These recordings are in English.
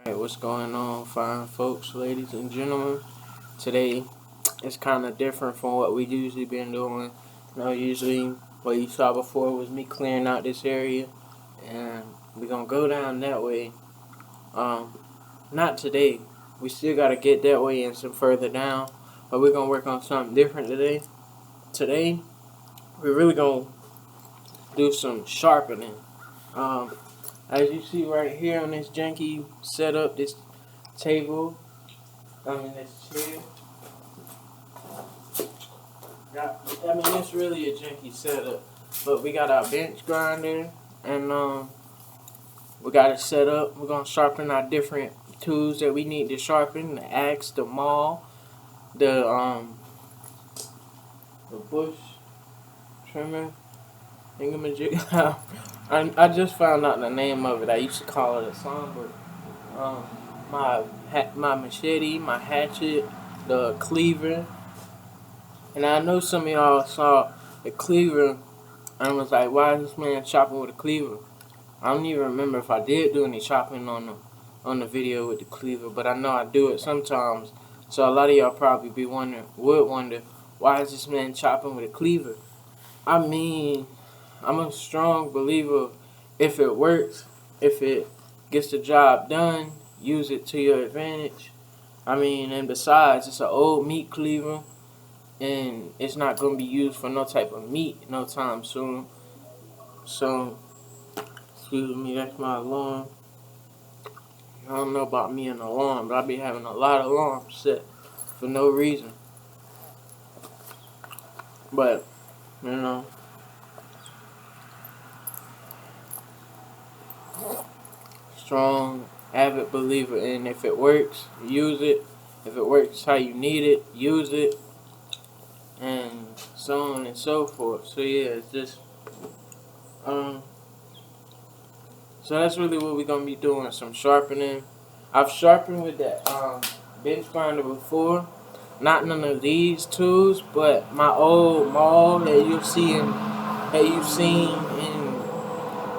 Hey, what's going on, fine folks, ladies and gentlemen? Today it's kind of different from what we usually been doing. Usually what you saw before was me clearing out this area, and we're gonna go down that way. Not today. We still gotta get that way and some further down, but we're gonna work on something different today. Today we're really gonna do some sharpening. Um, as you see right here on this janky setup, this table. This chair. It's really a janky setup, but we got our bench grinder, and we got it set up. We're gonna sharpen our different tools that we need to sharpen: the axe, the maul, the bush trimmer, thingamajig. I just found out the name of it. I used to call it a songbird. My machete, my hatchet, the cleaver. And I know some of y'all saw the cleaver and was like, why is this man chopping with a cleaver? I don't even remember if I did do any chopping on the video with the cleaver, but I know I do it sometimes. So a lot of y'all probably would wonder, why is this man chopping with a cleaver? I mean, I'm a strong believer, if it works, if it gets the job done, use it to your advantage. And besides, it's an old meat cleaver, and it's not going to be used for no type of meat no time soon. So, excuse me, that's my alarm. I don't know about me and alarm, but I be having a lot of alarms set for no reason. But, strong, avid believer in, if it works, use it. If it works how you need it, use it. And so on and so forth. So yeah, it's just, so that's really what we're going to be doing, some sharpening. I've sharpened with that bench grinder before. Not none of these tools, but my old maul that you've seen in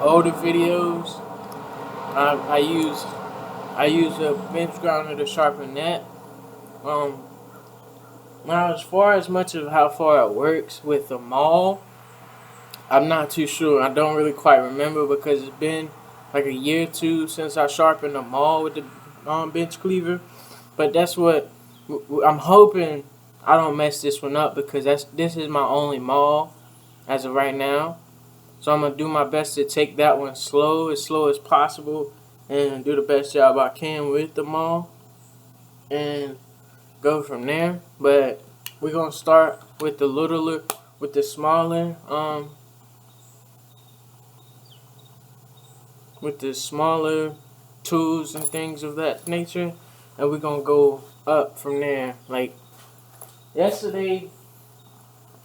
older videos. I use a bench grinder to sharpen that. Now, as far as much of how far it works with the maul, I'm not too sure. I don't really quite remember because it's been like a year or two since I sharpened the maul with the bench cleaver. But that's what I'm hoping. I don't mess this one up because this is my only maul as of right now. So I'm gonna do my best to take that one slow as possible, and do the best job I can with the maul, and go from there. But we're gonna start with the smaller tools and things of that nature, and we're gonna go up from there. Like yesterday,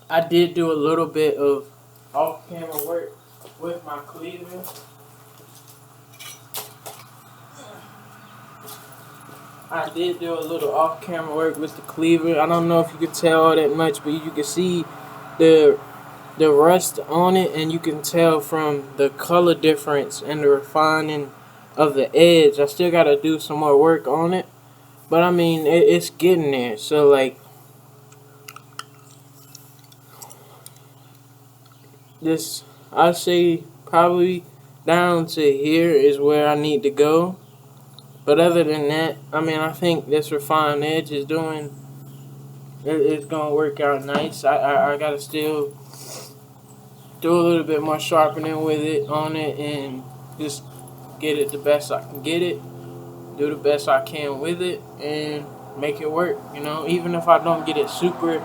I did do a little bit of off-camera work with my cleaver. I did do a little off-camera work with the cleaver. I don't know if you could tell all that much, but you can see the rust on it, and you can tell from the color difference and the refining of the edge. I still gotta do some more work on it, but it's getting there. So like this, I say probably down to here is where I need to go. But other than that, I think this refined edge is it's gonna work out nice. I gotta still do a little bit more sharpening with it on it, and just get it the best I can get it, do the best I can with it, and make it work. Even if I don't get it super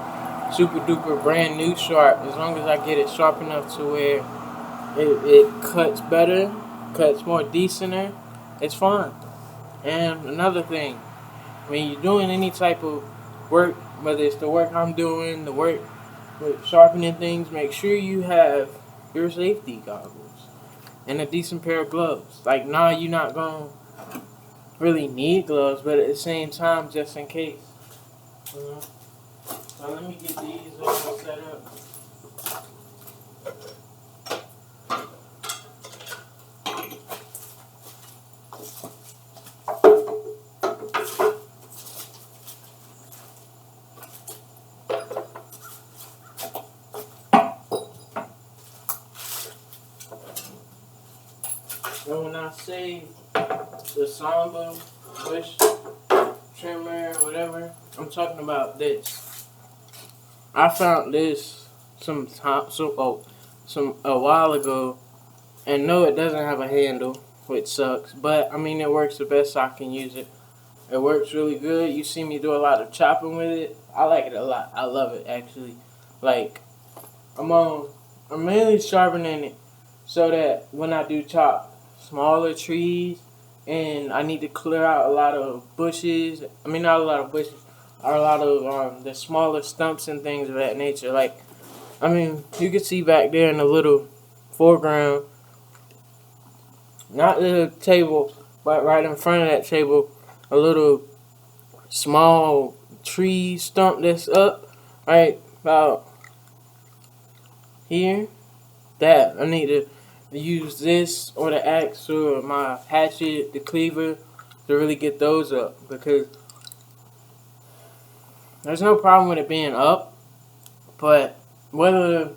duper brand new sharp, as long as I get it sharp enough to where it cuts better, cuts more decenter, it's fine. And another thing, when you're doing any type of work, whether it's the work I'm doing, the work with sharpening things, make sure you have your safety goggles and a decent pair of gloves. Like, you're not going to really need gloves, but at the same time, just in case. So let me get these all set up. say the Samba bush trimmer or whatever. I'm talking about this. I found this a while ago, and no, it doesn't have a handle, which sucks. But I mean, it works the best I can use it. It works really good. You see me do a lot of chopping with it. I like it a lot. I love it actually. Like I'm mainly sharpening it so that when I do chop smaller trees and I need to clear out a lot of bushes. I mean, not a lot of bushes, or a lot of the smaller stumps and things of that nature. Like, I mean, you can see back there in the little foreground, not the table, but right in front of that table, a little small tree stump that's up, right about here. That I need to use this or the axe or my hatchet, the cleaver, to really get those up, because there's no problem with it being up, but whether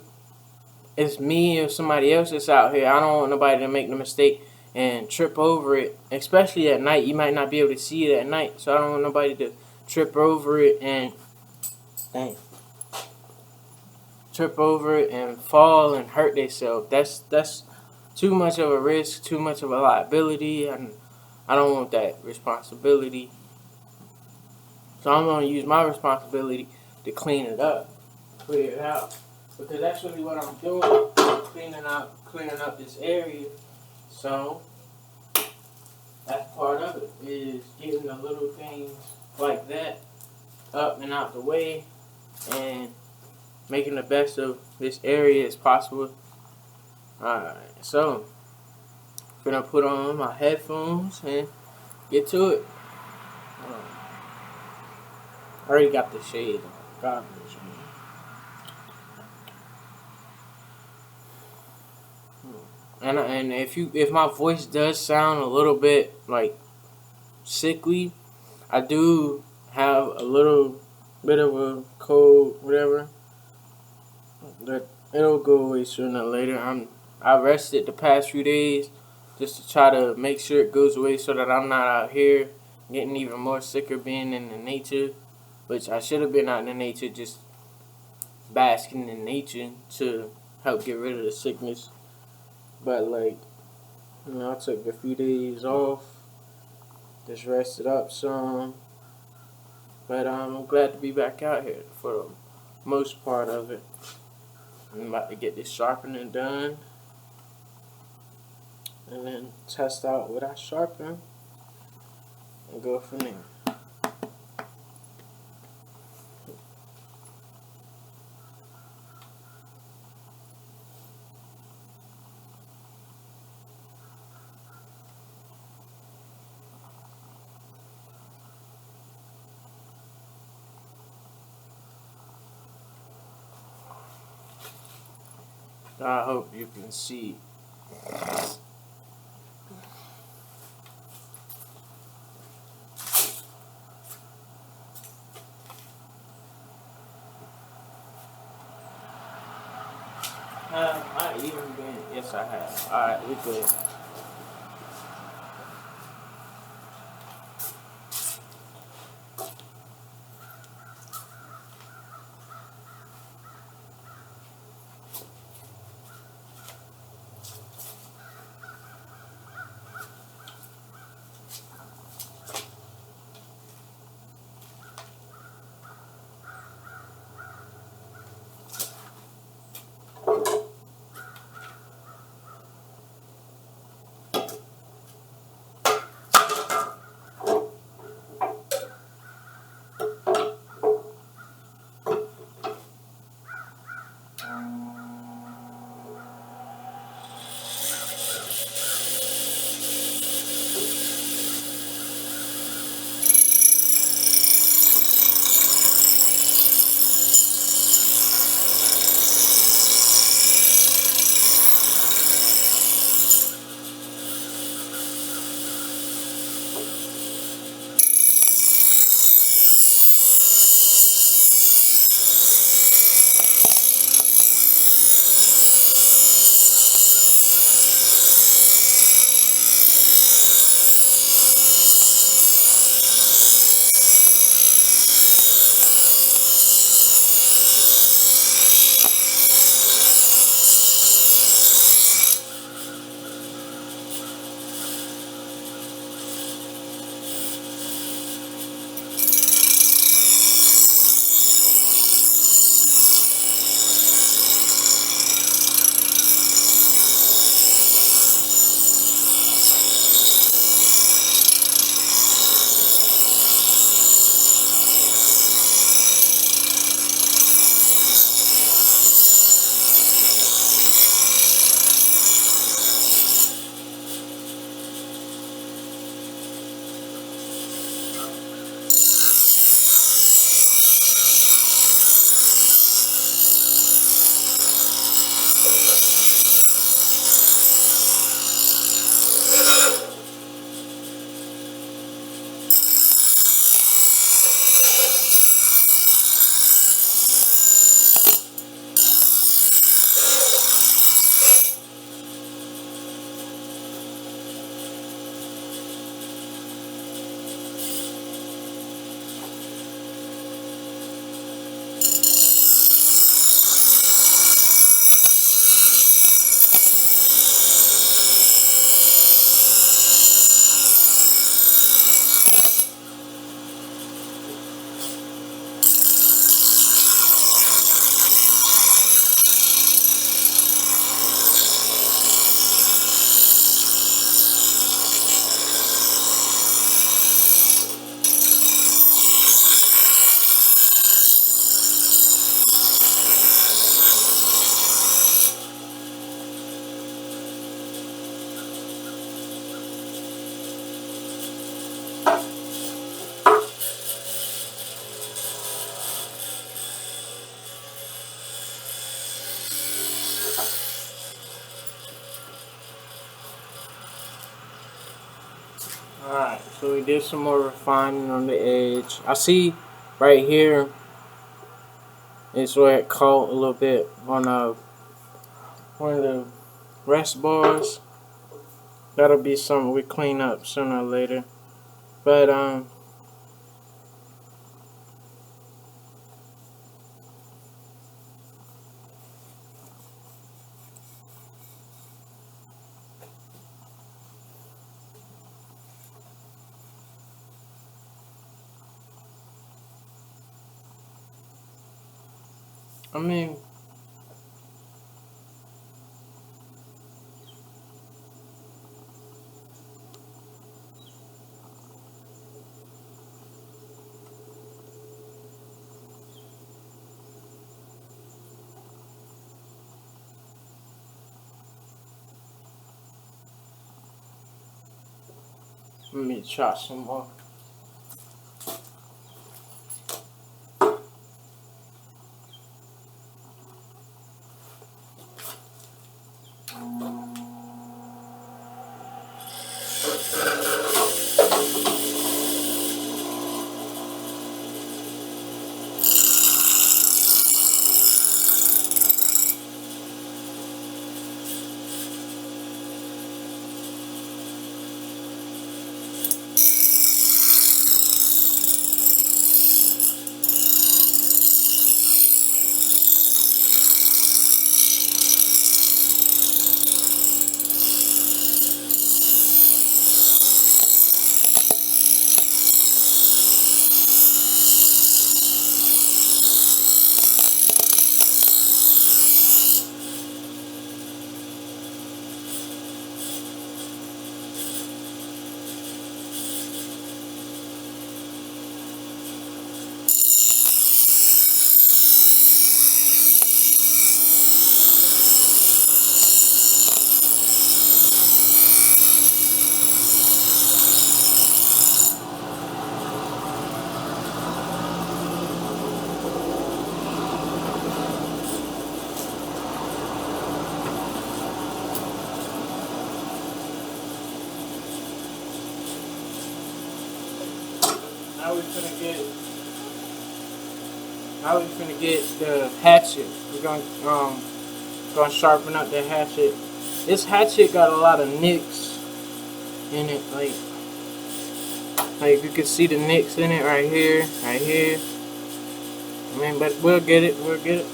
it's me or somebody else that's out here, I don't want nobody to make the mistake and trip over it, especially at night. You might not be able to see it at night, so I don't want nobody to trip over it and fall and hurt themselves. That's too much of a risk, too much of a liability, and I don't want that responsibility. So I'm gonna use my responsibility to clean it up, clear it out, because that's really what I'm doing, cleaning up this area. So that's part of it, is getting the little things like that up and out the way and making the best of this area as possible. Alright, so I'm gonna put on my headphones and get to it. I already got the shade on. God bless me. And if my voice does sound a little bit like sickly, I do have a little bit of a cold, whatever. But it'll go away sooner or later. I rested the past few days just to try to make sure it goes away so that I'm not out here getting even more sicker being in the nature, which I should have been out in the nature just basking in nature to help get rid of the sickness. But like, I took a few days off, just rested up some. But I'm glad to be back out here for the most part of it. I'm about to get this sharpening done and then test out what I sharpen and go from there. I hope you can see. Have I even been? Yes, I have. Alright, we good. So we did some more refining on the edge. I see right here is where it caught a little bit on one of the rest bars. That'll be something we clean up sooner or later. But I mean, let me try some more. Now we're gonna get the hatchet. We're gonna sharpen up the hatchet. This hatchet got a lot of nicks in it, like you can see the nicks in it right here, right here. I mean, but we'll get it. We'll get it.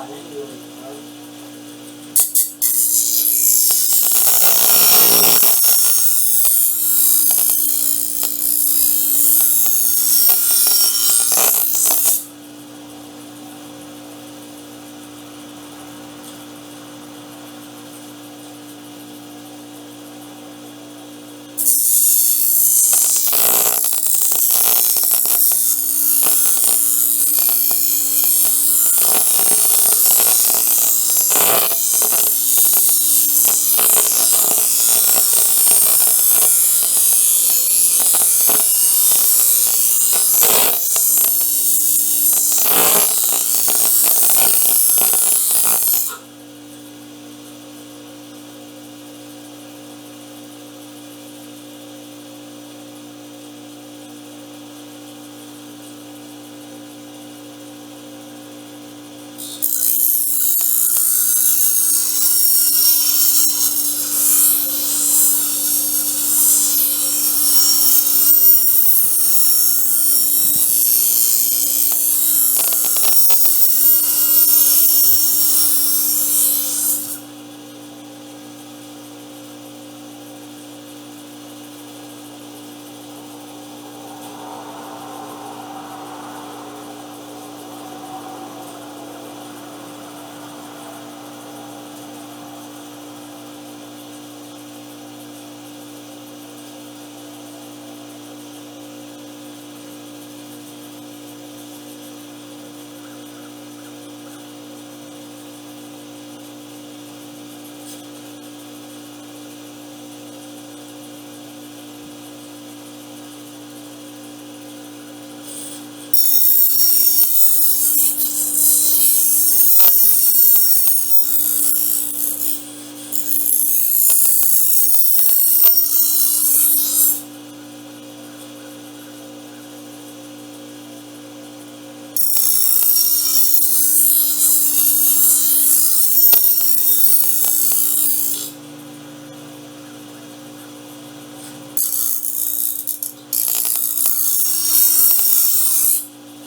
hot anyway, right?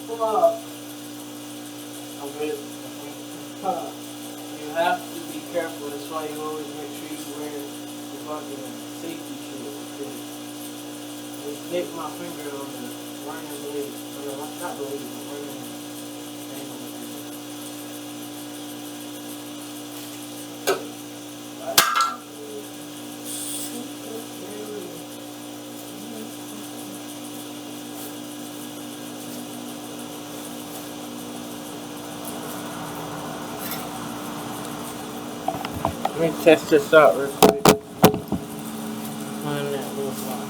Well, I'm good. You have to be careful. That's why you always make sure you wear the fucking safety shoes. Because I hit my finger on the running blade. No, not blade, but running thing on the finger. Let me test this out real quick. Find that little block.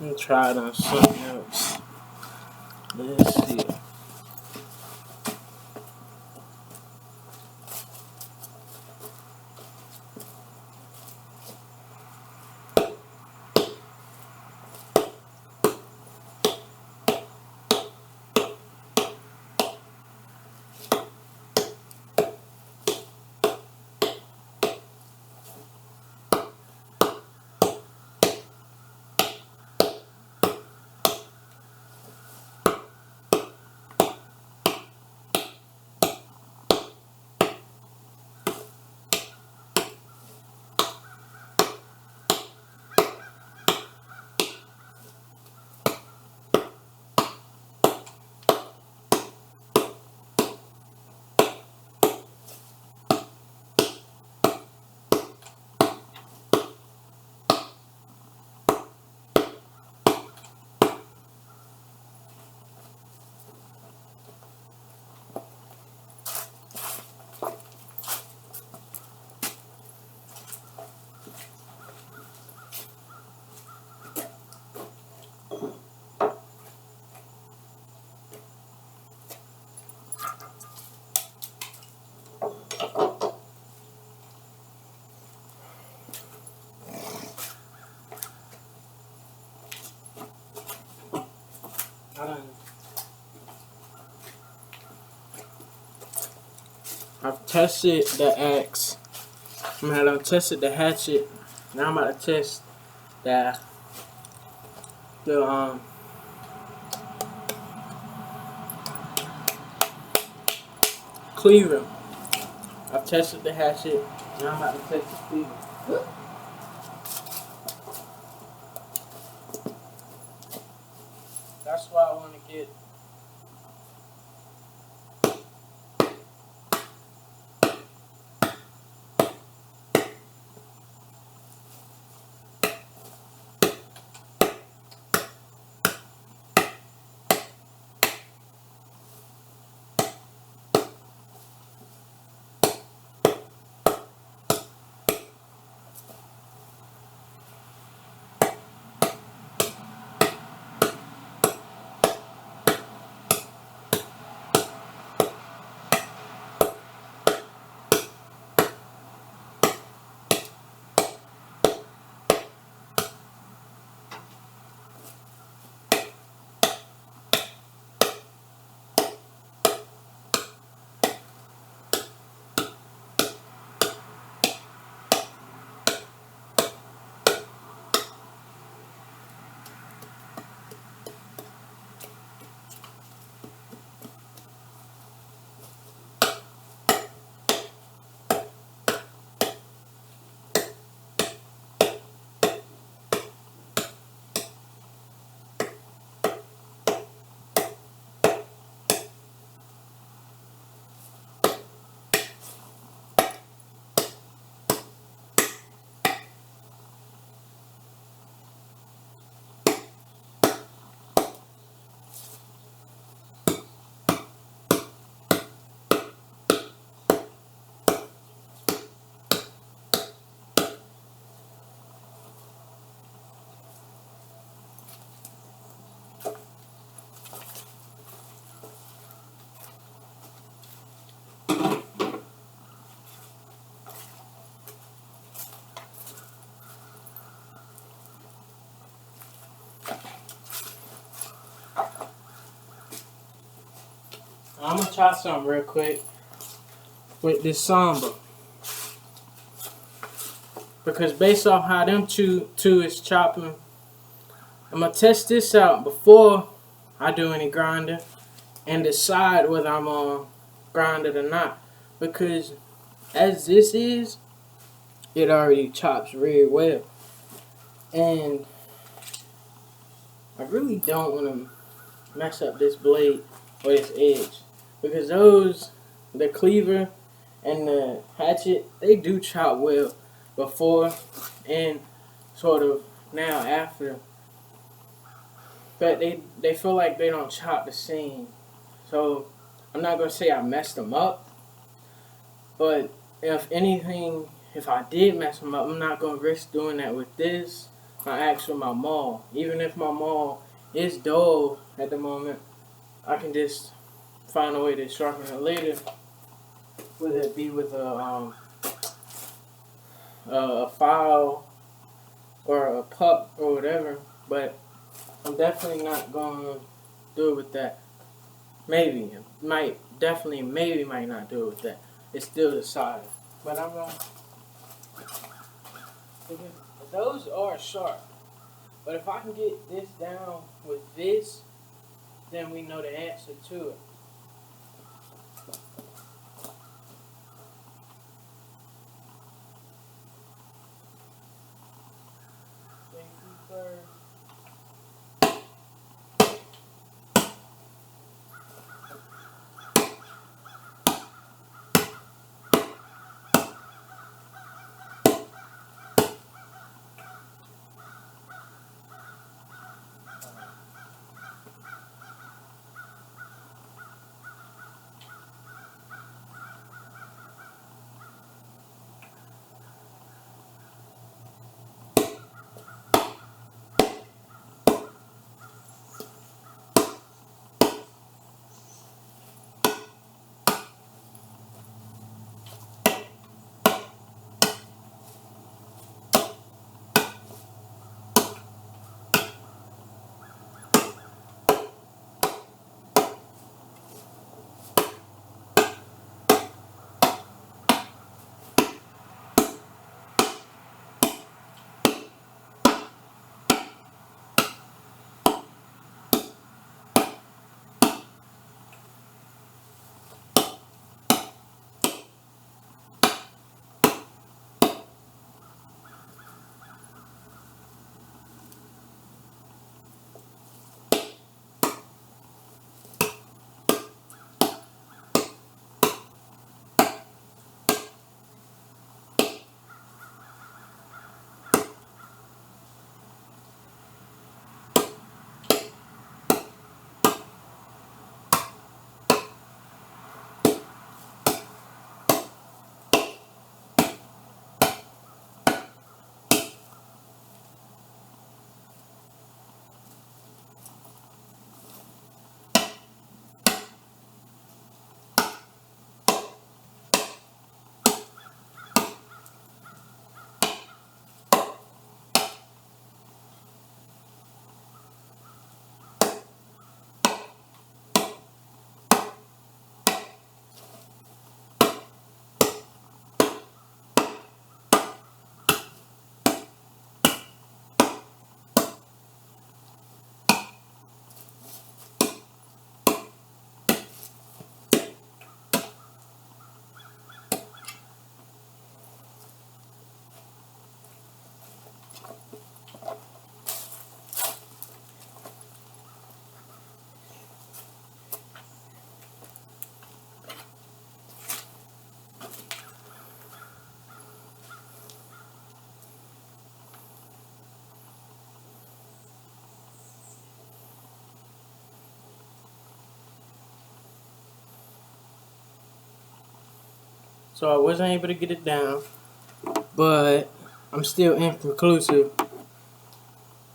Let me try it on something else. Let's see. I done, I've tested the axe. I done tested the hatchet. Now I'm about to test the cleaver. I've tested the hatchet. Now I'm about to test the cleaver. That's why I want to get. I'm gonna try something real quick with this samba, because based off how them two is chopping, I'm gonna test this out before I do any grinding and decide whether I'm gonna grind it or not. Because as this is, it already chops really well, and I really don't want to mess up this blade or this edge, because the cleaver and the hatchet, they do chop well before and sort of now after, but they feel like they don't chop the same. So I'm not gonna say I messed them up, but if anything, if I did mess them up, I'm not gonna risk doing that with this. My axe or my maul. Even if my maul is dull at the moment, I can just find a way to sharpen it later. Whether it be with a file or a pup or whatever, but I'm definitely not gonna do it with that. Maybe, might, definitely, maybe might not do it with that. It's still decided. But I'm gonna. Those are sharp. But if I can get this down with this, then we know the answer to it. Safety first. so I wasn't able to get it down. But I'm still inconclusive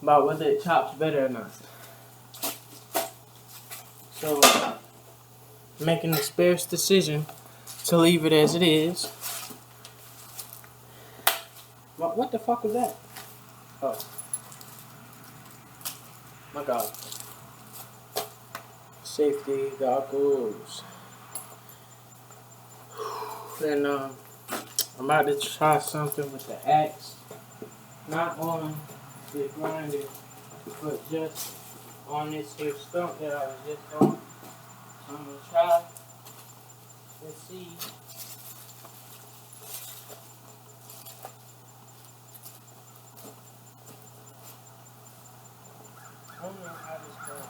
about whether it chops better or not. So, making the sparse decision to leave it as it is. What the fuck was that? Oh. My God. Safety goggles. And I'm about to try something with the axe. Not on the grinder, but just on this here stump that I was just on. I'm gonna try and see. I don't know how this goes.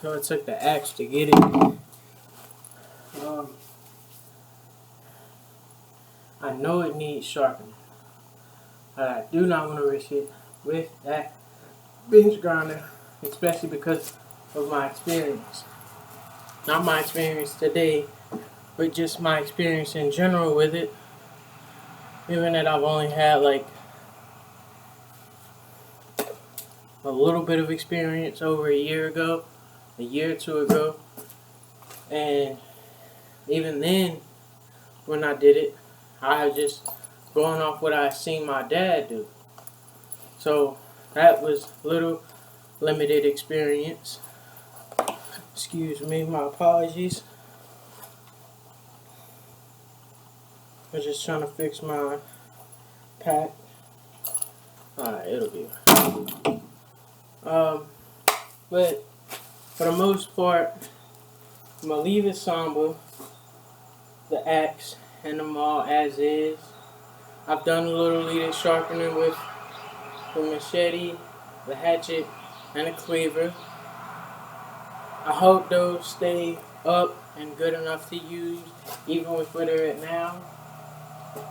So it took the axe to get it. I know it needs sharpening, but I do not want to risk it with that bench grinder, especially because of my experience. Not my experience today, but just my experience in general with it. Even that I've only had like a little bit of experience over a year or two ago, and even then, when I did it, I was just going off what I seen my dad do. So that was little limited experience. Excuse me, my apologies. I'm just trying to fix my pack. Alright, it'll be but for the most part, I'm gonna leave it somber, the axe and the maul as is. I've done a little leaded sharpening with the machete, the hatchet, and the cleaver. I hope those stay up and good enough to use even with where they're at now,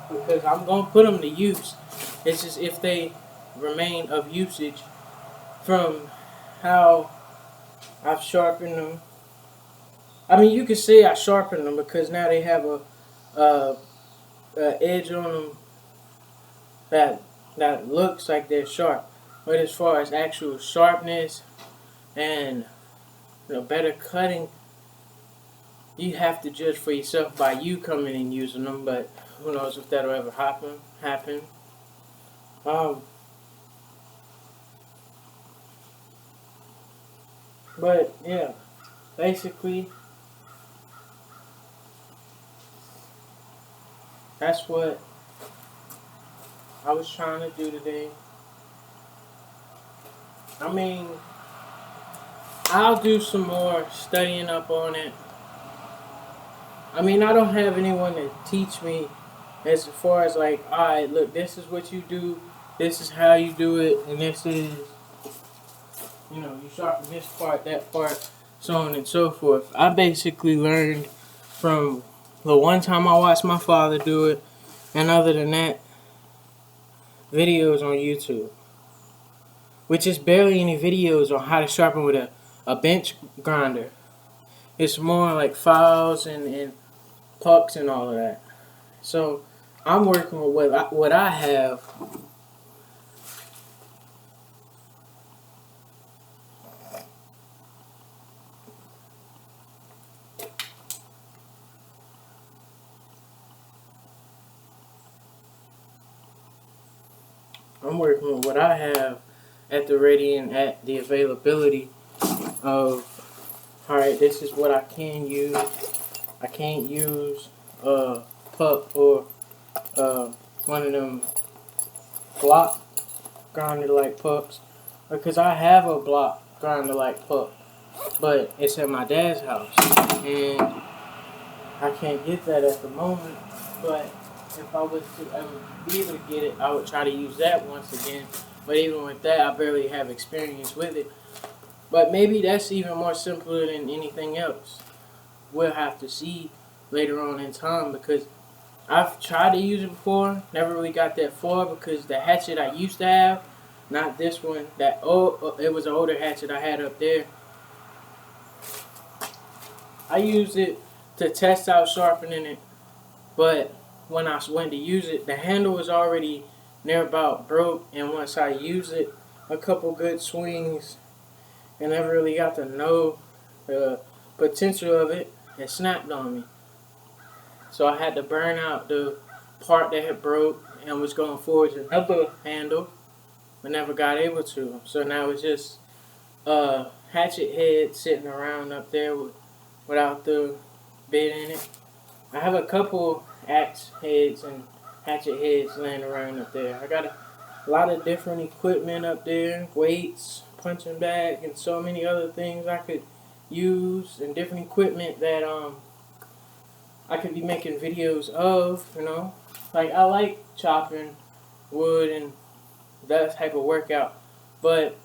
because I'm going to put them to use. It's just if they remain of usage from how I've sharpened them. I mean, you could say I sharpened them because now they have a edge on them that looks like they're sharp. But as far as actual sharpness and better cutting, you have to judge for yourself by you coming and using them. But who knows if that'll ever happen. But yeah, basically that's what I was trying to do today. I mean, I'll do some more studying up on it. I mean, I don't have anyone to teach me as far as like, alright, look, this is what you do, this is how you do it, and this is, you sharpen this part, that part, so on and so forth. I basically learned from the one time I watched my father do it, and other than that, videos on YouTube. Which is barely any videos on how to sharpen with a bench grinder. It's more like files and pucks and all of that. So I'm working with what I have. I'm working with what I have at the ready and at the availability of, alright, this is what I can use. I can't use a puck or one of them block grinder like pucks, because I have a block grinder like puck, but it's at my dad's house and I can't get that at the moment. But if I was to ever be able to get it, I would try to use that once again. But even with that, I barely have experience with it. But maybe that's even more simpler than anything else. We'll have to see later on in time, because I've tried to use it before, never really got that far, because the hatchet I used to have, not this one, it was an older hatchet I had up there. I used it to test out sharpening it, but when I went to use it, the handle was already near about broke, and once I used it a couple good swings and never really got to know the potential of it, it snapped on me. So I had to burn out the part that had broke and was going forward to another handle, but never got able to. So now it's just a hatchet head sitting around up there without the bit in it. I have a couple axe heads and hatchet heads laying around up there. I got a lot of different equipment up there, weights, punching bag, and so many other things I could use, and different equipment that I could be making videos of, Like, I like chopping wood and that type of workout, but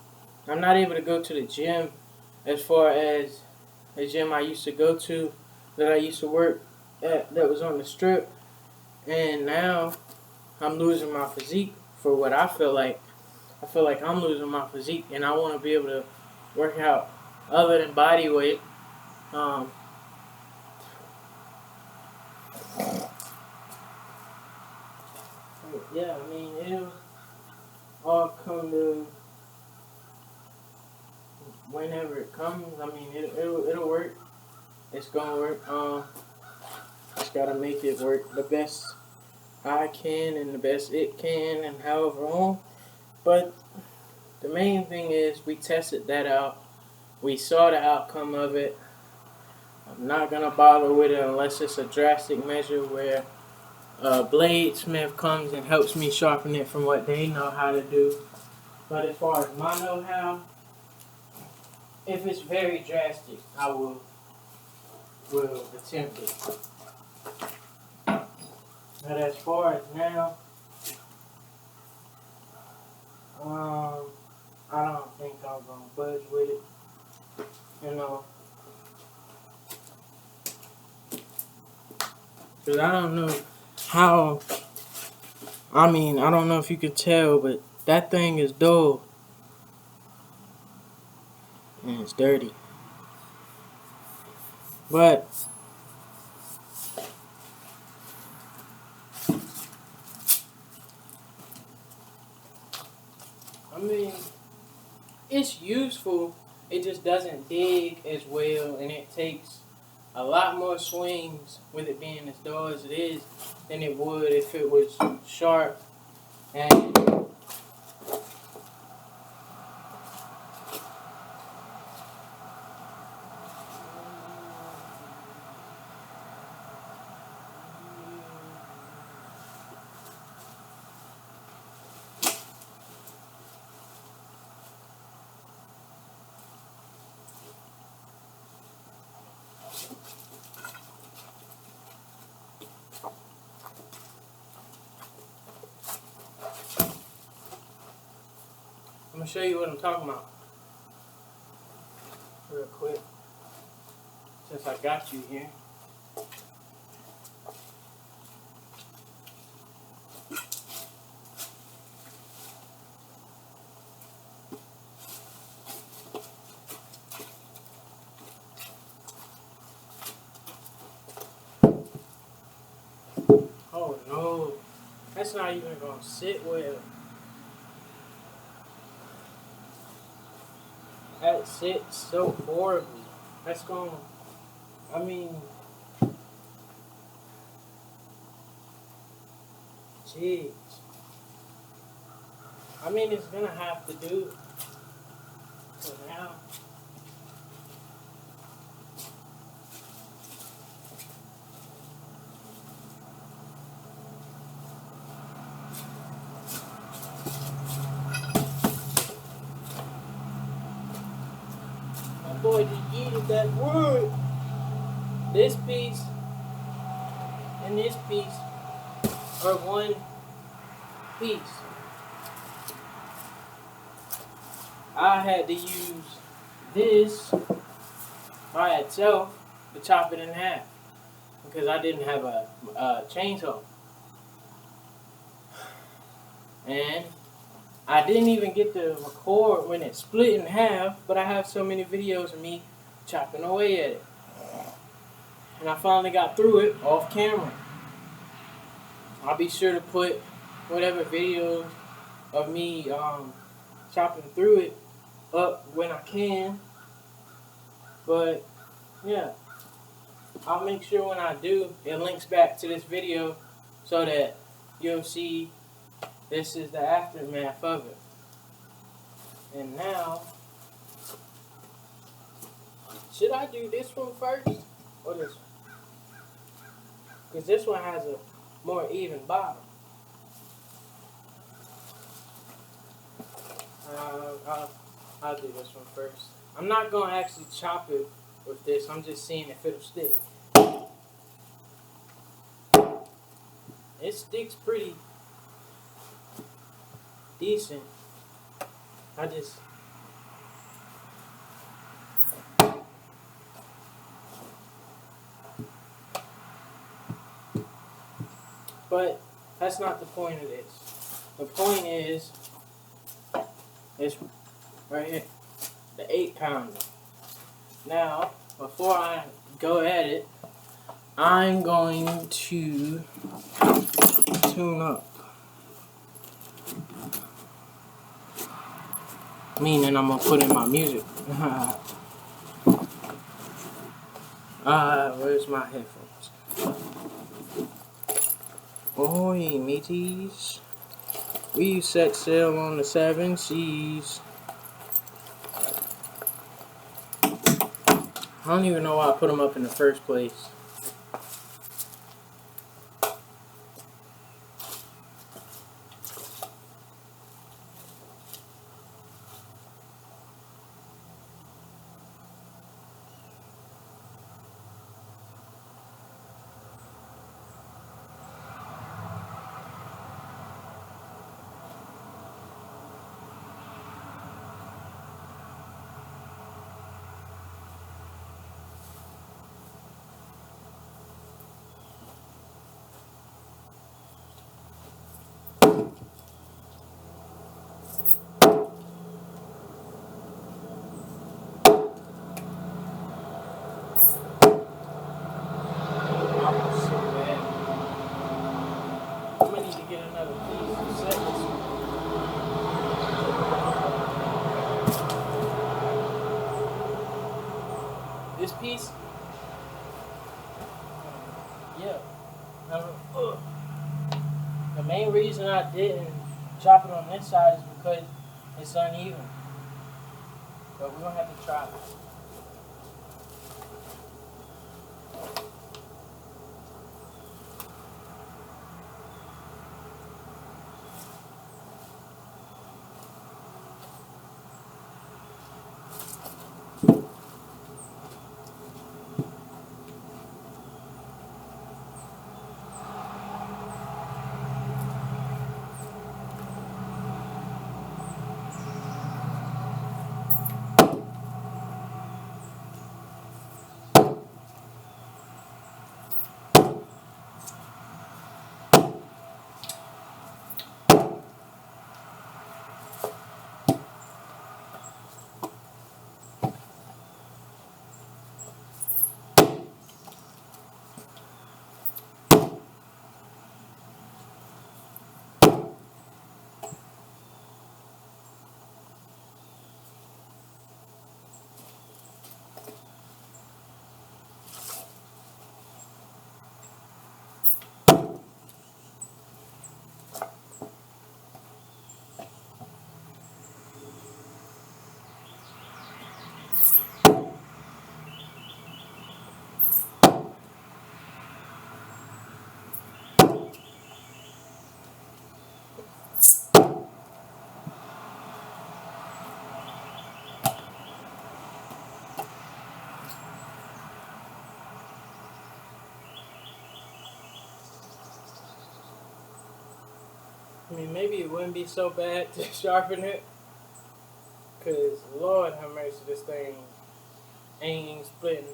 I'm not able to go to the gym as far as the gym I used to go to, that I used to work at, that was on the strip, and now I'm losing my physique for what I feel like. I feel like I'm losing my physique, and I want to be able to work out other than body weight. Um, yeah, I mean, it'll all come to whenever it comes. I mean, it'll work. It's gonna work. Just gotta make it work the best I can and the best it can, and however on. But the main thing is we tested that out. We saw the outcome of it. I'm not gonna bother with it unless it's a drastic measure where Bladesmith comes and helps me sharpen it from what they know how to do. But as far as my know-how, if it's very drastic, I will attempt it. But as far as now, I don't think I'm gonna budge with it. You know, because I don't know how. I mean, I don't know if you can tell, but that thing is dull and it's dirty. But I mean, it's useful. It just doesn't dig as well, and it takes a lot more swings with it being as dull as it is than it would if it was sharp. And I'm gonna show you what I'm talking about real quick, since I got you here. Oh no, that's not even gonna sit well. That sits so horribly. That's gonna, I mean, jeez. I mean, it's gonna have to do for now. My boy just yeeted that wood. This piece and this piece are one piece. I had to use this by itself to chop it in half because I didn't have a chainsaw. And I didn't even get to record when it split in half, but I have so many videos of me chopping away at it. And I finally got through it off camera. I'll be sure to put whatever videos of me chopping through it up when I can. But yeah, I'll make sure when I do, it links back to this video so that you'll see this is the aftermath of it. And now, should I do this one first or this one? Because this one has a more even bottom. I'll do this one first. I'm not going to actually chop it with this. I'm just seeing if it'll stick. It sticks pretty decent. I just But that's not the point of this. The point is, it's right here, the 8-pounder. Now, before I go at it, I'm going to tune up. Meaning I'm gonna put in my music. Where's my headphones? Oi, mateys. We set sail on the 7 seas. I don't even know why I put them up in the first place. I'm gonna need to get another piece to set this one. This piece, yeah. The main reason I didn't chop it on this side is because it's uneven. But we're gonna have to try it. I mean, maybe it wouldn't be so bad to sharpen it. Because, Lord have mercy, this thing ain't splitting.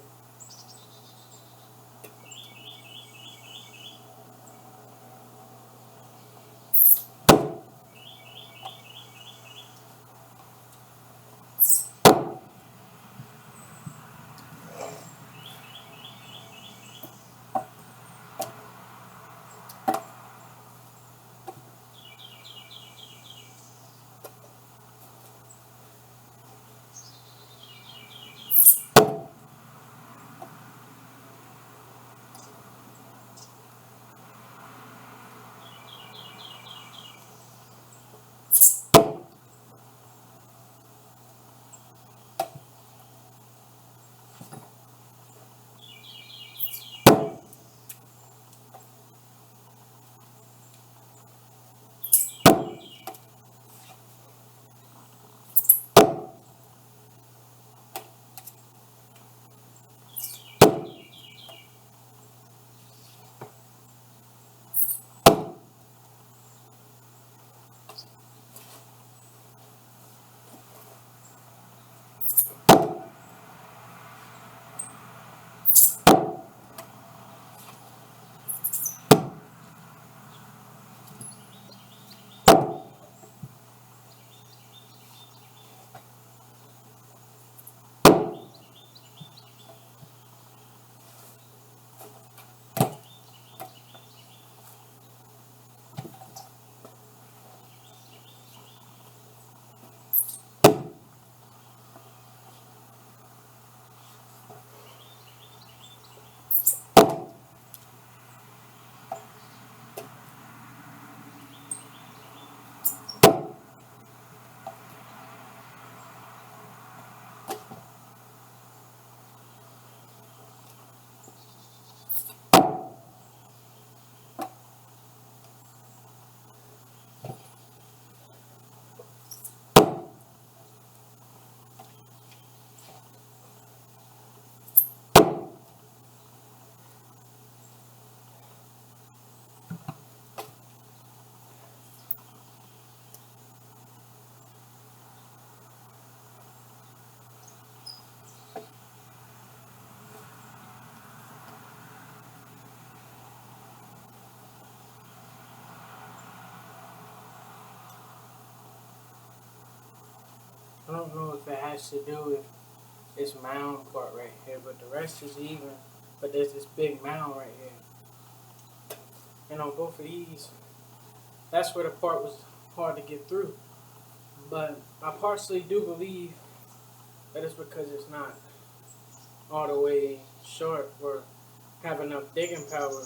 I don't know if it has to do with this mound part right here, but the rest is even. But there's this big mound right here. And on both of these, that's where the part was hard to get through. But I partially do believe that it's because it's not all the way short or have enough digging power.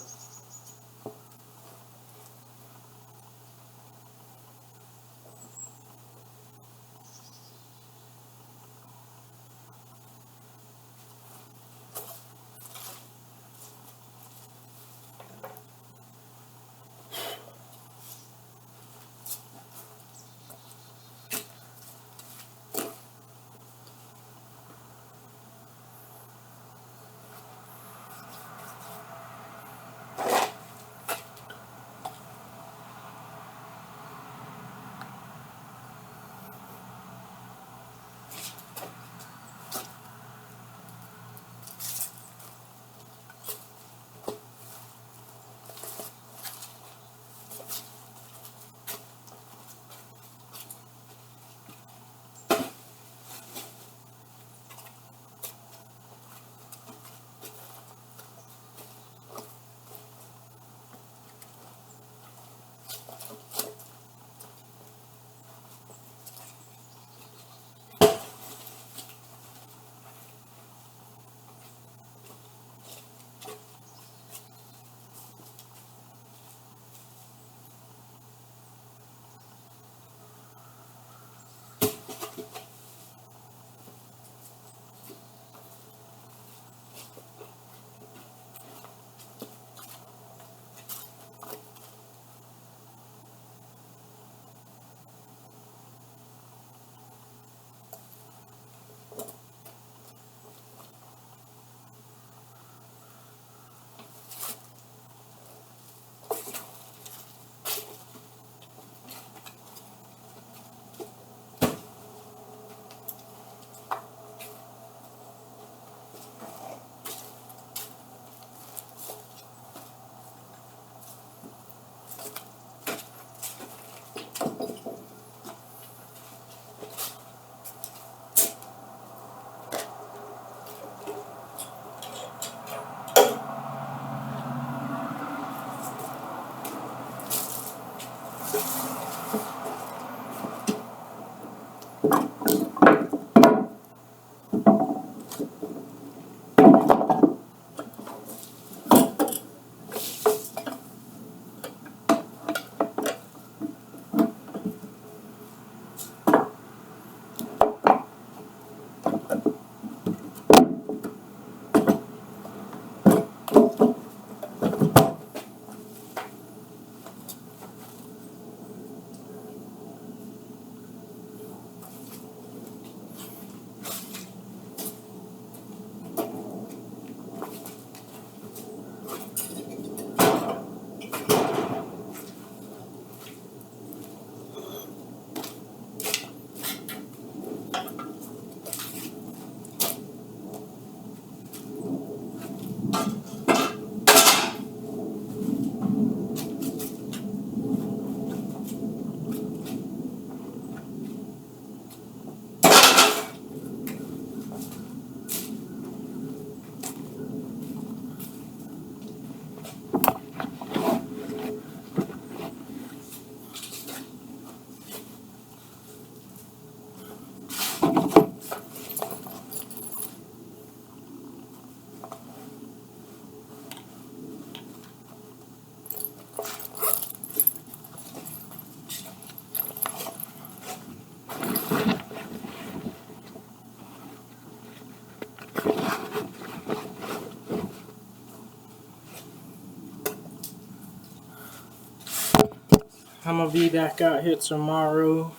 I'm gonna be back out here tomorrow.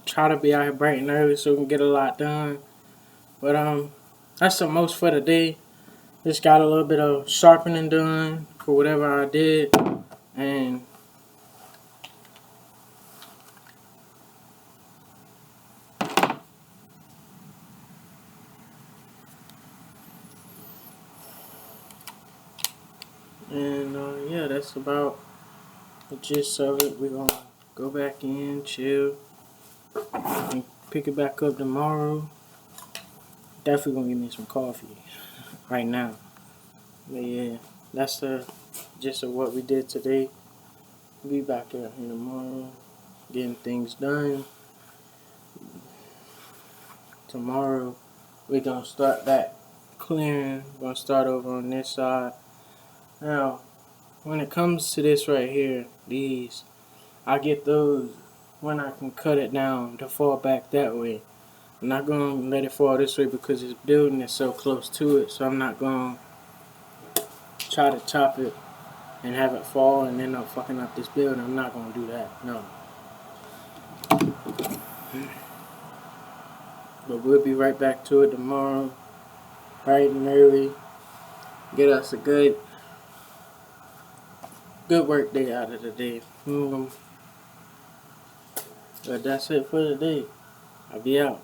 Try to be out here bright and early so we can get a lot done. But that's the most for the day. Just got a little bit of sharpening done for whatever I did, and yeah, that's about the gist of it. We're gonna go back in, chill, and pick it back up tomorrow. Definitely gonna give me some coffee right now. But yeah, that's the gist of what we did today. Be back here tomorrow, getting things done. Tomorrow we're gonna start that clearing. We're gonna start over on this side. Now, when it comes to this right here, these, I get those when I can cut it down to fall back that way. I'm not gonna let it fall this way because this building is so close to it, so I'm not gonna try to chop it and have it fall and end up fucking up this building. I'm not gonna do that, no. But we'll be right back to it tomorrow, bright and early. Get us a good work day out of the day. But that's it for today. I'll be out.